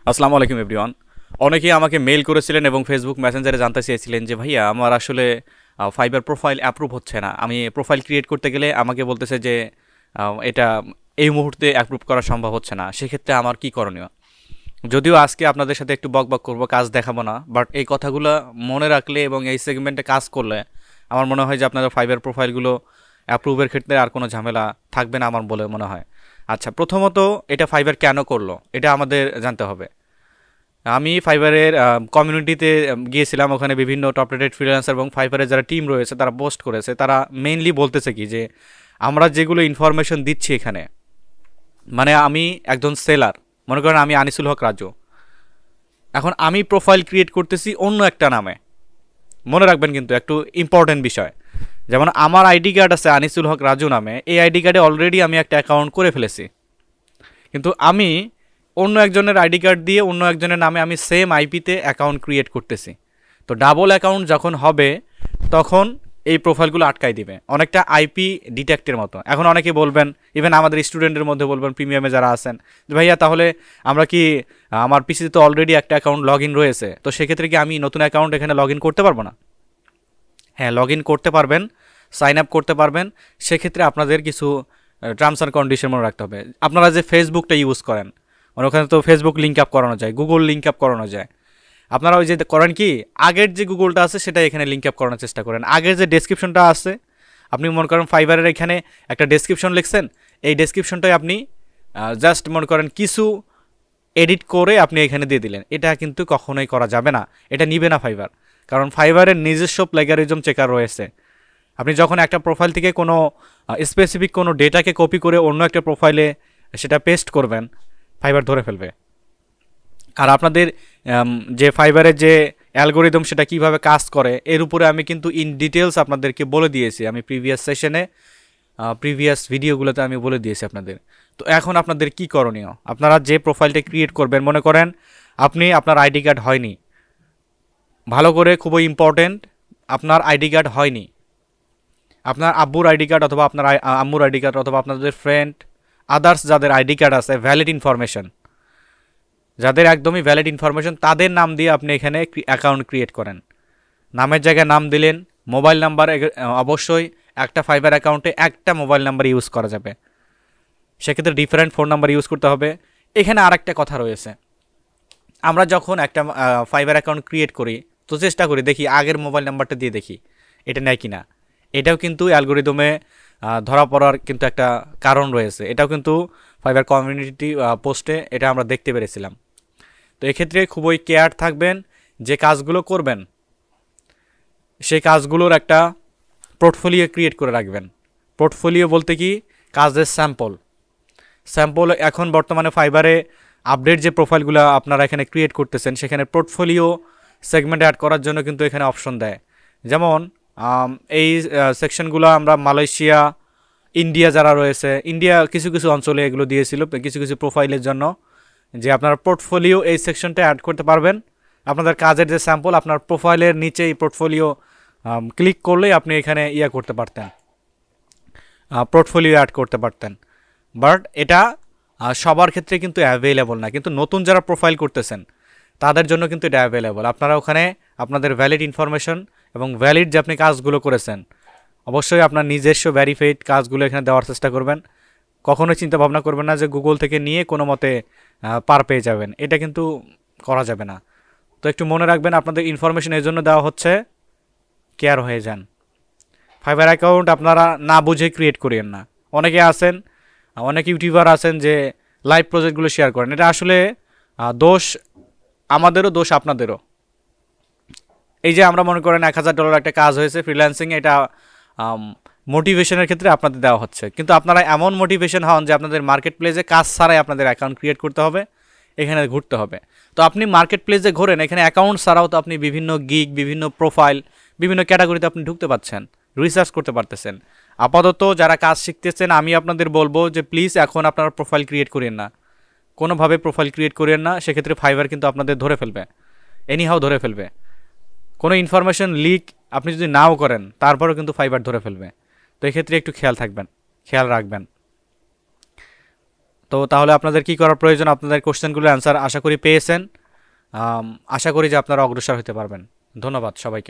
আসসালামু আলাইকুম এভরিওয়ান। অনেকেই আমাকে মেইল করেছিলেন এবং ফেসবুক মেসেঞ্জারে জানতে চেয়েছিলেন যে ভাইয়া আমার আসলে ফাইবার প্রোফাইল অ্যাপ্রুভ হচ্ছে না। আমি প্রোফাইল ক্রিয়েট করতে গেলে আমাকে বলতেছে যে এটা এই মুহূর্তে অ্যাপ্রুভ করা সম্ভব হচ্ছে না। সেক্ষেত্রে আমার কি করণীয়? যদিও আজকে আপনাদের সাথে একটু বকবক করব, কাজ দেখাবো না, বাট এই কথাগুলো মনে রাখলে এবং এই সেগমেন্টে কাজ করলে আমার মনে হয় যে আপনাদের ফাইবার প্রোফাইলগুলো অ্যাপ্রুভের ক্ষেত্রে আর কোনো ঝামেলা থাকবে না আমার বলে মনে হয়। আচ্ছা, প্রথমত এটা ফাইবার কেন করলো এটা আমাদের জানতে হবে। আমি ফাইবারের কমিউনিটিতে গিয়েছিলাম, ওখানে বিভিন্ন টপ রেটেড ফ্রিল্যান্সার এবং ফাইবারের যারা টিম রয়েছে তারা পোস্ট করেছে। তারা মেইনলি বলতেছে কি যে আমরা যেগুলো ইনফরমেশন দিচ্ছি এখানে, মানে আমি একজন সেলার, মনে করেন আমি আনিসুল হক রাজু, এখন আমি প্রোফাইল ক্রিয়েট করতেছি অন্য একটা নামে। মনে রাখবেন কিন্তু একটু ইম্পর্টেন্ট বিষয়, যেমন আমার আইডি কার্ড আছে আনিসুল হক রাজু নামে, এই আইডি কার্ডে অলরেডি আমি একটা অ্যাকাউন্ট করে ফেলেছি, কিন্তু আমি অন্য একজনের আইডি কার্ড দিয়ে অন্য একজনের নামে আমি সেম আইপিতে অ্যাকাউন্ট ক্রিয়েট করতেছি। তো ডাবল অ্যাকাউন্ট যখন হবে তখন এই প্রোফাইলগুলো আটকাই দিবে, অনেকটা আইপি ডিটেক্টের মতো। এখন অনেকে বলবেন, ইভেন আমাদের স্টুডেন্টের মধ্যে বলবেন, প্রিমিয়ামে যারা আছেন, যে ভাইয়া তাহলে আমরা কি আমার পিসিতে তো অলরেডি একটা অ্যাকাউন্ট লগ ইন রয়েছে, তো সেক্ষেত্রে কি আমি নতুন অ্যাকাউন্ট এখানে লগ ইন করতে পারবো না? হ্যাঁ, লগ ইন করতে পারবেন, সাইন আপ করতে পারবেন। সেক্ষেত্রে আপনাদের কিছু টার্মস অ্যান্ড কন্ডিশন মনে রাখতে হবে। আপনারা যে ফেসবুকটা ইউজ করেন, মানে ওখানে তো ফেসবুক লিঙ্ক আপ করানো যায়, গুগল লিঙ্ক আপ করানো যায়। আপনারা ওই যে করেন কি, আগের যে গুগলটা আছে সেটা এখানে লিঙ্ক আপ করানোর চেষ্টা করেন। আগের যে ডেসক্রিপশনটা আছে, আপনি মনে করেন ফাইবারের এখানে একটা ডেসক্রিপশন লিখছেন, এই ডেসক্রিপশনটাই আপনি জাস্ট মনে করেন কিছু এডিট করে আপনি এখানে দিয়ে দিলেন। এটা কিন্তু কখনোই করা যাবে না, এটা নিবে না ফাইবার। কারণ ফাইবারের নিজস্ব প্লেগারিজম চেকার রয়েছে। আপনি যখন একটা প্রোফাইল থেকে কোনো স্পেসিফিক কোনো ডেটাকে কপি করে অন্য একটা প্রোফাইলে সেটা পেস্ট করবেন, ফাইবার ধরে ফেলবে। আর আপনাদের যে ফাইবারের যে অ্যালগোরিদম সেটা কিভাবে কাজ করে এর উপরে আমি কিন্তু ইন ডিটেলস আপনাদেরকে বলে দিয়েছি, আমি প্রিভিয়াস সেশনে প্রিভিয়াস ভিডিওগুলোতে আমি বলে দিয়েছি আপনাদের। তো এখন আপনাদের কি করণীয়? আপনারা যে প্রোফাইলটা ক্রিয়েট করবেন, মনে করেন আপনি আপনার আইডি কার্ড হয়নি, ভালো করে খুবই ইম্পর্টেন্ট, আপনার আইডি কার্ড হয়নি, আপনার আব্বুর আইডি কার্ড অথবা আপনার আম্মুর আইডি কার্ড অথবা আপনাদের ফ্রেন্ড আদার্স যাদের আইডি কার্ড আছে ভ্যালিড ইনফরমেশন, যাদের একদমই ভ্যালিড ইনফরমেশন, তাদের নাম দিয়ে আপনি এখানে অ্যাকাউন্ট ক্রিয়েট করেন। নামের জায়গায় নাম দিলেন, মোবাইল নাম্বার অবশ্যই একটা ফাইবার অ্যাকাউন্টে একটা মোবাইল নাম্বার ইউজ করা যাবে, সেক্ষেত্রে ডিফারেন্ট ফোন নাম্বার ইউজ করতে হবে। এখানে আরেকটা কথা রয়েছে, আমরা যখন একটা ফাইবার অ্যাকাউন্ট ক্রিয়েট করি তো চেষ্টা করি দেখি আগের মোবাইল নাম্বারটা দিয়ে দেখি এটা নেয় কি না। এটাও কিন্তু অ্যালগোরিদমে ধরা পড়ার কিন্তু একটা কারণ রয়েছে, এটাও কিন্তু ফাইবার কমিউনিটি পোস্টে এটা আমরা দেখতে পেরেছিলাম। তো এক্ষেত্রে খুবই কেয়ার থাকবেন, যে কাজগুলো করবেন সেই কাজগুলোর একটা পোর্টফোলিও ক্রিয়েট করে রাখবেন। পোর্টফোলিও বলতে কি, কাজের স্যাম্পল। স্যাম্পল এখন বর্তমানে ফাইবারে আপডেট যে প্রোফাইলগুলো আপনারা এখানে ক্রিয়েট করতেছেন সেখানে পোর্টফোলিও সেগমেন্ট অ্যাড করার জন্য কিন্তু এখানে অপশন দেয়। যেমন এই সেকশনগুলো আমরা মালয়েশিয়া, ইন্ডিয়া যারা রয়েছে, ইন্ডিয়া কিছু কিছু অঞ্চলে এগুলো দিয়েছিল কিছু কিছু প্রোফাইলের জন্য, যে আপনার পোর্টফোলিও এই সেকশনটা অ্যাড করতে পারবেন। আপনাদের কাজের যে স্যাম্পল আপনার প্রোফাইলের নিচেই পোর্টফোলিও ক্লিক করলেই আপনি এখানে করতে পারতেন, পোর্টফোলিও অ্যাড করতে পারতেন। বাট এটা সবার ক্ষেত্রে কিন্তু অ্যাভেলেবল না, কিন্তু নতুন যারা প্রোফাইল করতেছেন তাদের জন্য কিন্তু এটা অ্যাভেলেবল। আপনারা ওখানে আপনাদের ভ্যালিড ইনফরমেশন এবং ভ্যালিড যে আপনি কাজগুলো করেছেন অবশ্যই আপনার নিজস্ব ভ্যারিফাইড কাজগুলো এখানে দেওয়ার চেষ্টা করবেন। কখনোই চিন্তা ভাবনা করবেন না যে গুগল থেকে নিয়ে কোনো মতে পার পেয়ে যাবেন, এটা কিন্তু করা যাবে না। তো একটু মনে রাখবেন, আপনাদের ইনফরমেশন এই জন্য দেওয়া হচ্ছে, কেয়ার হয়ে যান। ফাইবার অ্যাকাউন্ট আপনারা না বুঝে ক্রিয়েট করিয়েন না। অনেকে আছেন, অনেক ইউটিউবার আছেন যে লাইভ প্রজেক্টগুলো শেয়ার করেন, এটা আসলে দোষ আমাদেরও, দোষ আপনাদেরও। এই যে আমরা মনে করেন $1000 একটা কাজ হয়েছে ফ্রিল্যান্সিংয়ে, এটা মোটিভেশনের ক্ষেত্রে আপনাদের দেওয়া হচ্ছে, কিন্তু আপনারা এমন মোটিভেশন হন যে আপনাদের মার্কেট প্লেসে কাজ ছাড়াই আপনাদের অ্যাকাউন্ট ক্রিয়েট করতে হবে, এখানে ঘুরতে হবে। তো আপনি মার্কেট প্লেসে ঘোরেন, এখানে অ্যাকাউন্ট ছাড়াও তো আপনি বিভিন্ন গিগ, বিভিন্ন প্রোফাইল, বিভিন্ন ক্যাটাগরিতে আপনি ঢুকতে পারছেন, রিসার্চ করতে পারতেছেন। আপাতত যারা কাজ শিখতেছেন আমি আপনাদের বলবো যে প্লিজ এখন আপনারা প্রোফাইল ক্রিয়েট করেন না, কোনোভাবে প্রোফাইল ক্রিয়েট করেন না, সেক্ষেত্রে ফাইবার কিন্তু আপনাদের ধরে ফেলবে, এনিহাও ধরে ফেলবে। কোনো ইনফরমেশন লিক আপনি যদি নাও করেন তারপরেও কিন্তু ফাইবার ধরে ফেলবে। তো এক্ষেত্রে একটু খেয়াল রাখবেন। তো তাহলে আপনাদের কি করার প্রয়োজন, আপনাদের কোশ্চেনগুলোর অ্যান্সার আশা করি পেয়েছেন। আশা করি যে আপনারা অগ্রসর হতে পারবেন। ধন্যবাদ সবাইকে।